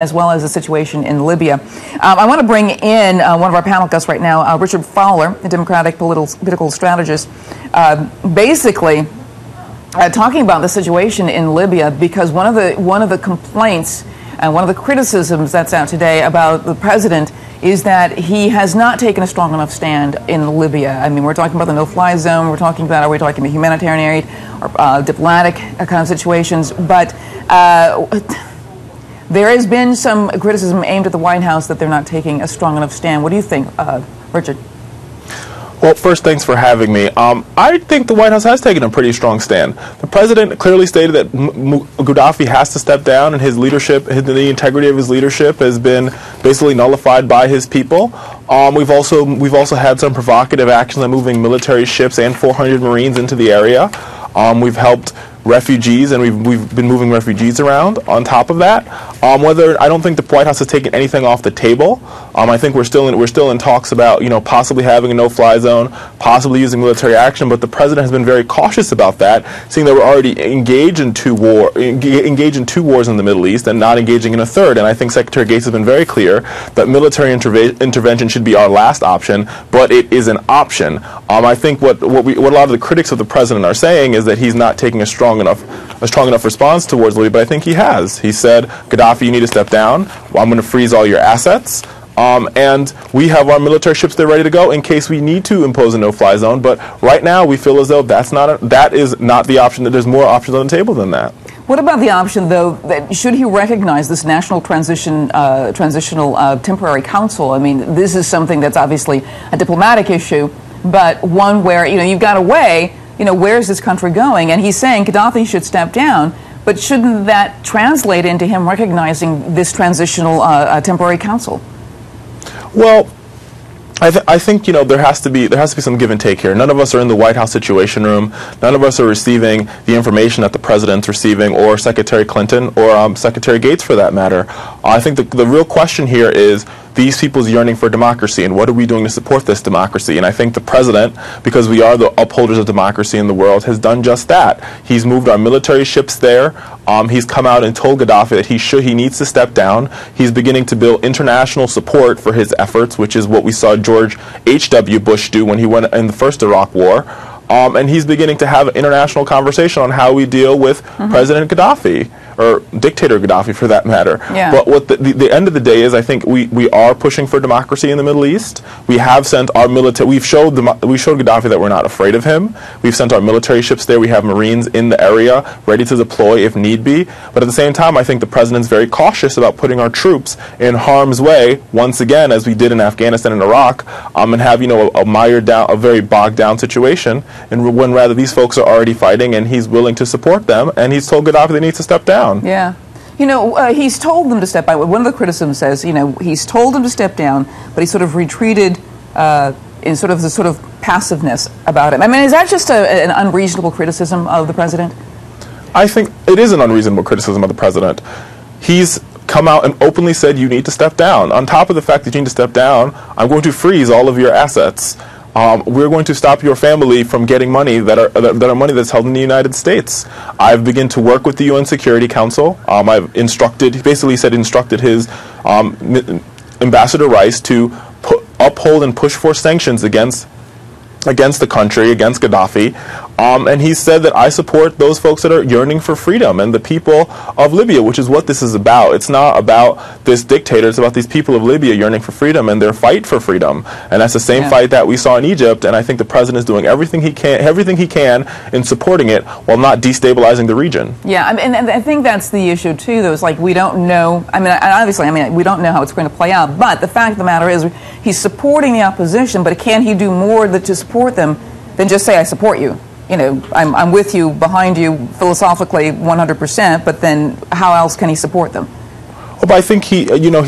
as well as the situation in Libya. I want to bring in one of our panel guests right now, Richard Fowler, a Democratic political strategist, basically talking about the situation in Libya, because one of the complaints and one of the criticisms that's out today about the president is that he has not taken a strong enough stand in Libya. I mean, we're talking about the no-fly zone, we're talking about, are we talking about humanitarian aid or diplomatic kind of situations, but there has been some criticism aimed at the White House that they're not taking a strong enough stand. What do you think, Richard? Well, first, thanks for having me. I think the White House has taken a pretty strong stand. The president clearly stated that Gaddafi has to step down, and his leadership, the integrity of his leadership, has been basically nullified by his people. We've also had some provocative actions on moving military ships and 400 Marines into the area. We've helped refugees, and we've been moving refugees around. On top of that, I don't think the White House has taken anything off the table. I think we're still in talks about, possibly having a no-fly zone, possibly using military action. But the president has been very cautious about that, seeing that we're already engaged in two wars in the Middle East and not engaging in a third. And I think Secretary Gates has been very clear that military intervention should be our last option, but it is an option. I think what a lot of the critics of the president are saying is that he's not taking a strong enough response towards Libya, but I think he has. He said, Gaddafi, you need to step down. Well, I'm going to freeze all your assets. And we have our military ships there ready to go in case we need to impose a no-fly zone. But right now, we feel as though that is not the option, that there's more options on the table than that. What about the option, though, that should he recognize this National Transitional Temporary Council? I mean, this is something that's obviously a diplomatic issue, but one where, you've got to weigh, where's this country going? And he's saying Gaddafi should step down, but shouldn't that translate into him recognizing this transitional temporary council? Well, I think there has to be some give and take here. None of us are in the White House Situation Room. None of us are receiving the information that the president's receiving, or Secretary Clinton, or Secretary Gates, for that matter. I think the real question here is these people's yearning for democracy, and what are we doing to support this democracy? And I think the president, because we are the upholders of democracy in the world, has done just that. He's moved our military ships there. He's come out and told Gaddafi that he needs to step down. He's beginning to build international support for his efforts, which is what we saw George H.W. Bush do when he went in the first Iraq War. And he's beginning to have an international conversation on how we deal with President Gaddafi, or dictator Gaddafi, for that matter. Yeah. But what the end of the day is, I think we are pushing for democracy in the Middle East. We have sent our military. We showed Gaddafi that we're not afraid of him. We've sent our military ships there. We have Marines in the area ready to deploy if need be. But at the same time, I think the president's very cautious about putting our troops in harm's way once again, as we did in Afghanistan and Iraq, and have a very bogged down situation. And when rather these folks are already fighting, and he's willing to support them, and he's told Gaddafi they need to step down. Yeah. He's told them to step down. One of the criticisms says, he's told them to step down, but he sort of retreated in sort of the passiveness about it. I mean, is that just an unreasonable criticism of the president? I think it is an unreasonable criticism of the president. He's come out and openly said you need to step down. On top of the fact that you need to step down, I'm going to freeze all of your assets. We're going to stop your family from getting money that are money that's held in the United States. I've begun to work with the UN Security Council. I've instructed his Ambassador Rice to uphold and push for sanctions against the country, against Gaddafi. And he said that I support those folks that are yearning for freedom and the people of Libya, which is what this is about. It's not about this dictator. It's about these people of Libya yearning for freedom and their fight for freedom. And that's the same fight that we saw in Egypt. And I think the president is doing everything he can in supporting it while not destabilizing the region. Yeah, and I think that's the issue too, though. It's like we don't know. Obviously, we don't know how it's going to play out. But the fact of the matter is, he's supporting the opposition. But can he do more to support them than just say, I support you? I'm with you, behind you, philosophically 100%, but then how else can he support them? Well, but I think he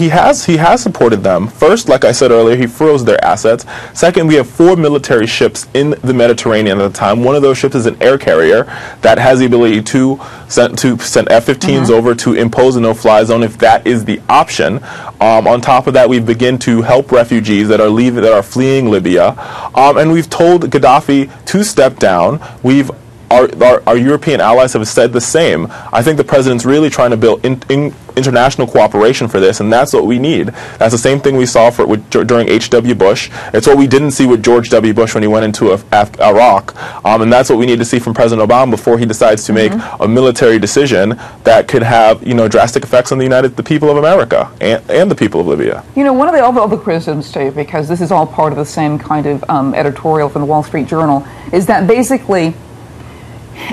has supported them. First, like I said earlier, he froze their assets. Second, we have 4 military ships in the Mediterranean at the time. One of those ships is an air carrier that has the ability to send F-15s over to impose a no-fly zone if that is the option. On top of that, we begin to help refugees that are fleeing Libya, and we've told Gaddafi to step down. We've our European allies have said the same. I think the president's really trying to build international cooperation for this, and that's what we need. That's the same thing we saw during H.W. Bush. It's what we didn't see with George W. Bush when he went into Iraq, and that's what we need to see from President Obama before he decides to make a military decision that could have, drastic effects on the people of America and the people of Libya. One of the other criticisms too, because this is all part of the same kind of editorial from the Wall Street Journal, is that basically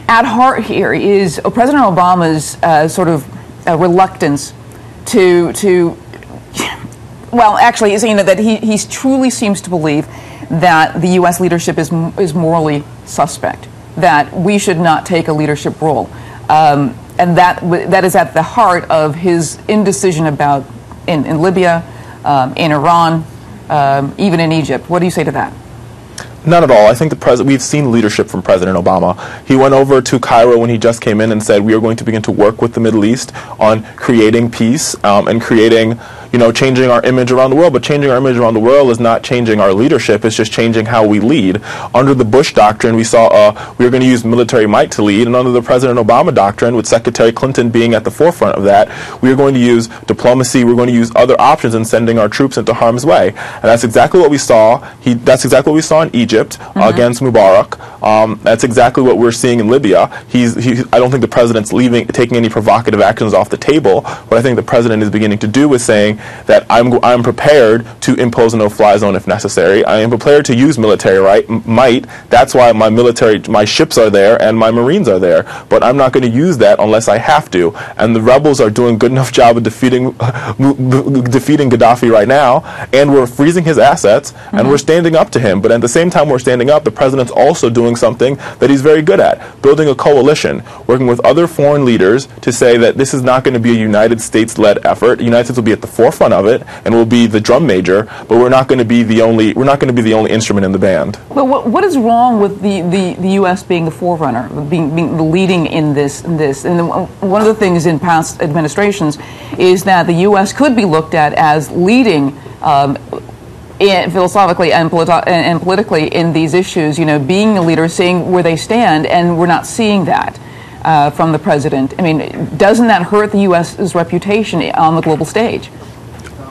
at heart here is President Obama's sort of reluctance to well, actually, that he truly seems to believe that the U.S. leadership is morally suspect, that we should not take a leadership role, and that is at the heart of his indecision about in Libya, in Iran, even in Egypt. What do you say to that? Not at all. I think we've seen leadership from President Obama. He went over to Cairo when he just came in and said, we are going to begin to work with the Middle East on creating peace and creating, changing our image around the world. But changing our image around the world is not changing our leadership. It's just changing how we lead. Under the Bush doctrine, we saw we were going to use military might to lead. And under the President Obama doctrine, with Secretary Clinton being at the forefront of that, we are going to use diplomacy. We're going to use other options in sending our troops into harm's way. And that's exactly what we saw. That's exactly what we saw in Egypt. Against Mubarak. That's exactly what we're seeing in Libya. I don't think the president's taking any provocative actions off the table. What I think the president is beginning to do is saying that I'm prepared to impose a no-fly zone if necessary. I am prepared to use military might. That's why my ships are there and my Marines are there. But I'm not going to use that unless I have to. And the rebels are doing a good enough job of defeating Gaddafi right now, and we're freezing his assets, and we're standing up to him. But at the same time we're standing up, the president's also doing something that he's very good at, building a coalition, working with other foreign leaders to say that this is not going to be a United States-led effort. The United States will be at the forefront of it and will be the drum major, but we're not going to be the only instrument in the band. But what is wrong with the U.S. being the forerunner, being leading in this? And one of the things in past administrations is that the U.S. could be looked at as leading philosophically and politically in these issues, being the leader, seeing where they stand, and we're not seeing that from the president. I mean, doesn't that hurt the U.S.'s reputation on the global stage?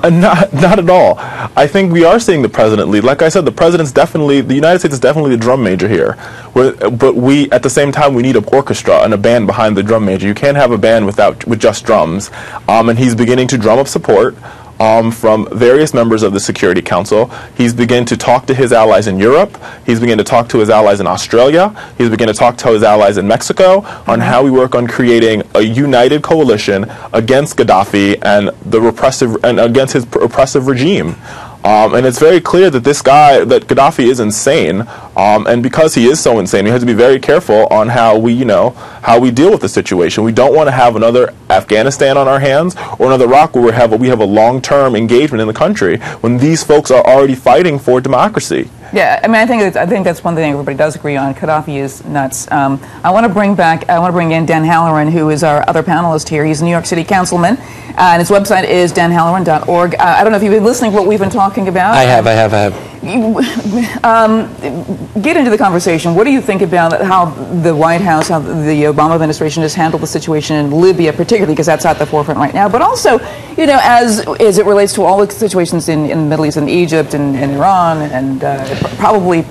Not at all. I think we are seeing the president lead. Like I said, the United States is definitely the drum major here. But at the same time, we need an orchestra and a band behind the drum major. You can't have a band with just drums. And he's beginning to drum up support from various members of the Security Council. He's begun to talk to his allies in Europe. He's begun to talk to his allies in Australia. He's begun to talk to his allies in Mexico on how we work on creating a united coalition against Gaddafi and against his oppressive regime. And it's very clear that that Gaddafi is insane, and because he is so insane, we have to be very careful on how we deal with the situation. We don't want to have another Afghanistan on our hands or another Iraq where we have a long-term engagement in the country when these folks are already fighting for democracy. Yeah, I mean, I think that's one thing everybody does agree on. Gaddafi is nuts. I want to bring in Dan Halloran, who is our other panelist here. He's a New York City councilman, and his website is danhalloran.org. I don't know if you've been listening to what we've been talking about. I have. Get into the conversation. What do you think about how the White House, how the Obama administration has handled the situation in Libya, particularly because that's at the forefront right now, but also, as it relates to all the situations in the Middle East and Egypt and Iran and probably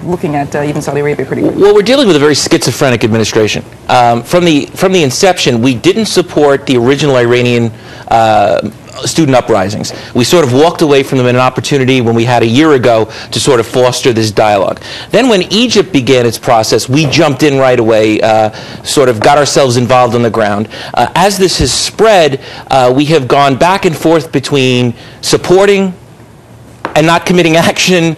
looking at even Saudi Arabia pretty quickly. Well, we're dealing with a very schizophrenic administration. From the inception, we didn't support the original Iranian student uprisings. We sort of walked away from them in an opportunity when we had a year ago to sort of foster this dialogue. Then when Egypt began its process, we jumped in right away, sort of got ourselves involved on the ground. As this has spread, we have gone back and forth between supporting and not committing action,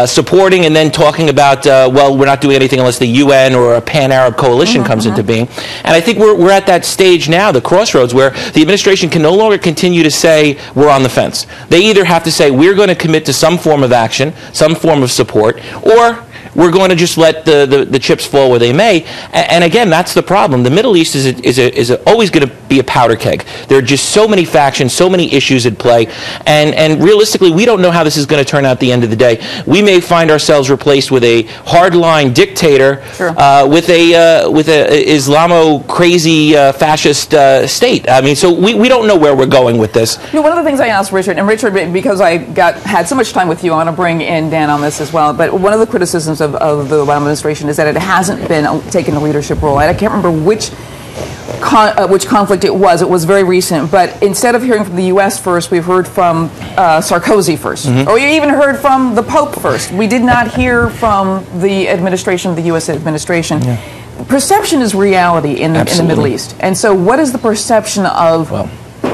supporting and then talking about, well, we're not doing anything unless the UN or a pan-Arab coalition comes into being. And I think we're at that stage now, the crossroads, where the administration can no longer continue to say we're on the fence. They either have to say we're going to commit to some form of action, some form of support, or we're going to just let the chips fall where they may. And again, that's the problem. The Middle East is always going to be a powder keg. There are just so many factions, so many issues at play, and realistically, we don't know how this is going to turn out at the end of the day. We may find ourselves replaced with a hardline dictator, sure, with a Islamo crazy fascist state. I mean, so we don't know where we're going with this. You know, one of the things I asked Richard, and Richard, because I had so much time with you, I want to bring in Dan on this as well. But one of the criticisms of the Obama administration is that it hasn't been taking a leadership role. I can't remember which conflict it was. It was very recent. But instead of hearing from the U.S. first, we've heard from Sarkozy first. Or we even heard from the Pope first. We did not hear from the administration, the U.S. administration. Yeah. Perception is reality in the Middle East. And so what is the perception of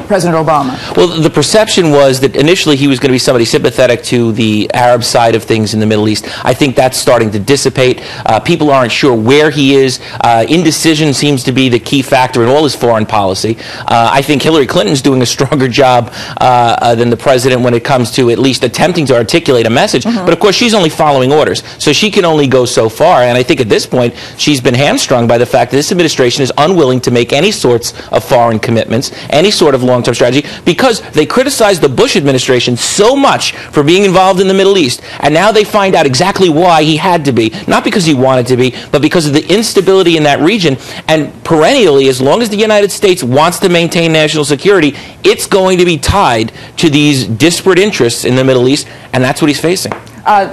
President Obama? Well, the perception was that initially he was going to be somebody sympathetic to the Arab side of things in the Middle East. I think that's starting to dissipate. People aren't sure where he is. Indecision seems to be the key factor in all his foreign policy. I think Hillary Clinton's doing a stronger job than the president when it comes to at least attempting to articulate a message. But of course, she's only following orders, so she can only go so far. And I think at this point, she's been hamstrung by the fact that this administration is unwilling to make any sorts of foreign commitments, any sort of long-term strategy, because they criticized the Bush administration so much for being involved in the Middle East, and now they find out exactly why he had to be, not because he wanted to be, but because of the instability in that region. And perennially, as long as the United States wants to maintain national security, it's going to be tied to these disparate interests in the Middle East, and that's what he's facing.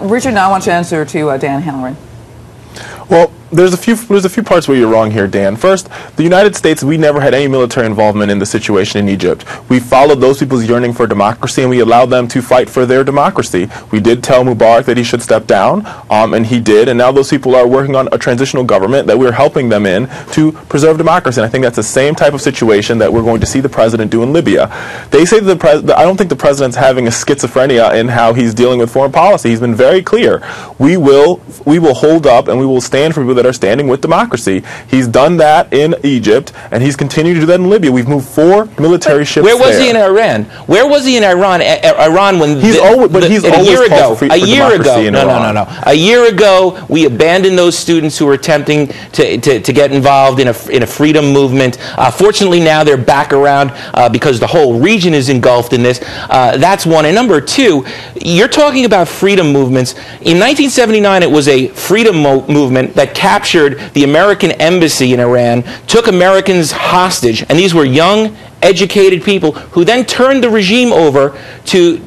Richard, now I want you to answer to Dan Halloran. Well, there's a few parts where you're wrong here, Dan. First, the United States, we never had any military involvement in the situation in Egypt. We followed those people's yearning for democracy, and we allowed them to fight for their democracy. We did tell Mubarak that he should step down, and he did, and now those people are working on a transitional government that we're helping them in to preserve democracy. And I think that's the same type of situation that we're going to see the president do in Libya. They say that I don't think the president's having a schizophrenia in how he's dealing with foreign policy. He's been very clear. We will hold up and we will stand for people that are standing with democracy. He's done that in Egypt, and he's continued to do that in Libya. We've moved 4 military ships there. Where was he in Iran? Where was he in Iran? Iran when he's always a year ago. No. A year ago, we abandoned those students who were attempting to get involved in a freedom movement. Fortunately, now they're back around because the whole region is engulfed in this. That's one. And number two, you're talking about freedom movements. In 1979, it was a freedom movement that captured the American embassy in Iran, took Americans hostage, and these were young, educated people who then turned the regime over to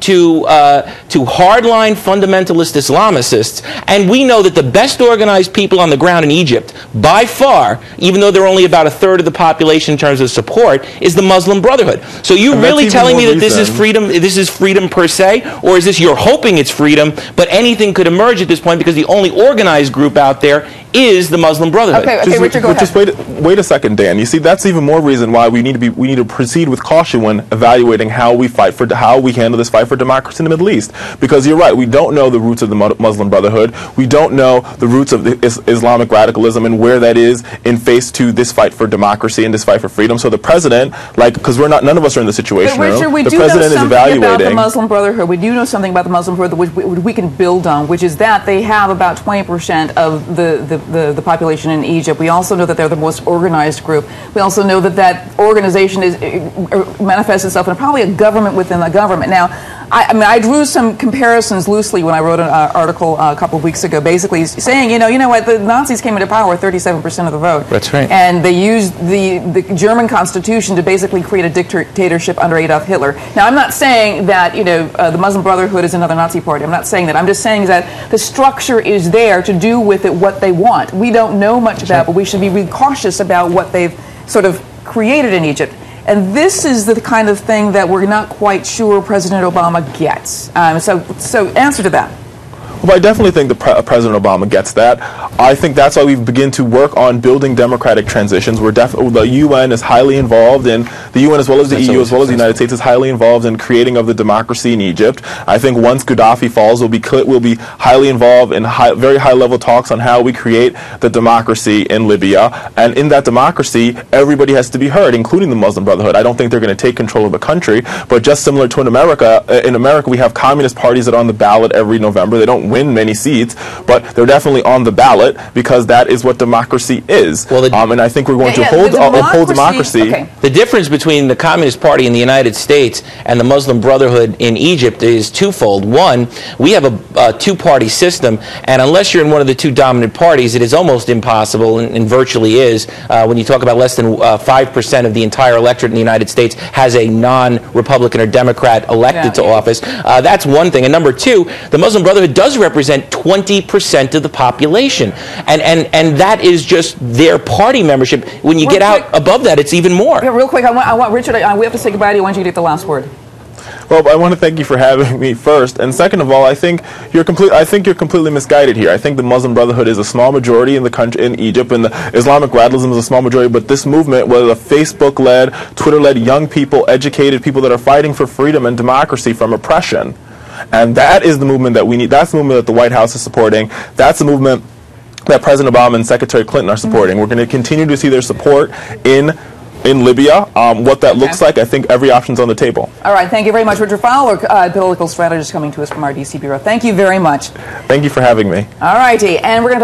hardline fundamentalist Islamicists. And we know that the best organized people on the ground in Egypt, by far, even though they're only about 1/3 of the population in terms of support, is the Muslim Brotherhood. So you really telling me that this is freedom per se, or is this you're hoping it's freedom, but anything could emerge at this point because the only organized group out there is the Muslim Brotherhood? Okay, Richard, go ahead. Just wait a second, Dan. You see, that's even more reason why we need to proceed with caution when evaluating how we handle this fight for democracy in the Middle East. Because you're right, we don't know the roots of the Muslim Brotherhood. We don't know the roots of the Islamic radicalism and where that is in face to this fight for democracy and this fight for freedom. So the president, because none of us are in the situation room. Richard, we the do know president something is evaluating about the Muslim Brotherhood. We do know something about the Muslim Brotherhood which we can build on, which is that they have about 20% of the population in Egypt. We also know that they're the most organized group. We also know that organization manifests itself in probably a government within a government. Now, I drew some comparisons loosely when I wrote an article a couple of weeks ago, basically saying, you know what, the Nazis came into power with 37% of the vote. That's right. And they used the German Constitution to basically create a dictatorship under Adolf Hitler. Now, I'm not saying that, the Muslim Brotherhood is another Nazi party. I'm not saying that. I'm just saying that the structure is there to do with it what they want. We don't know much about, but we should be really cautious about what they've sort of created in Egypt. And this is the kind of thing that we're not quite sure President Obama gets. So answer to that. Well, I definitely think President Obama gets that. I think that's why we begin to work on building democratic transitions. The UN is highly involved in, the UN as well as the EU as well as the United States is highly involved in creating of the democracy in Egypt. I think once Gaddafi falls, we'll be highly involved in very high level talks on how we create the democracy in Libya. And in that democracy, everybody has to be heard, including the Muslim Brotherhood. I don't think they're going to take control of the country, but just similar to in America we have communist parties that are on the ballot every November. They don't win many seats, but they're definitely on the ballot because that is what democracy is. Well, and I think we're going to uphold democracy. Okay. The difference between the Communist Party in the United States and the Muslim Brotherhood in Egypt is twofold. One, we have a two-party system, and unless you're in one of the two dominant parties, it is almost impossible, and virtually is, when you talk about less than 5% of the entire electorate in the United States has a non-Republican or Democrat elected to office. That's one thing. And number two, the Muslim Brotherhood does represent 20% of the population. And that is just their party membership. When you get out above that, it's even more. Yeah, real quick, I want Richard, we have to say goodbye to you. I want you to get the last word. Well, I want to thank you for having me first, and second of all, I think you're completely misguided here. I think the Muslim Brotherhood is a small majority in the country, in Egypt, and the Islamic radicalism is a small majority. But this movement was a Facebook-led, Twitter-led young people, educated people that are fighting for freedom and democracy from oppression, and that is the movement that we need. That's the movement that the White House is supporting. That's the movement that President Obama and Secretary Clinton are supporting. We're going to continue to see their support in Libya. What that looks like, I think every option's on the table. All right, thank you very much. Richard Fowler, political strategist, coming to us from our D.C. Bureau. Thank you very much. Thank you for having me. All righty, and we're going to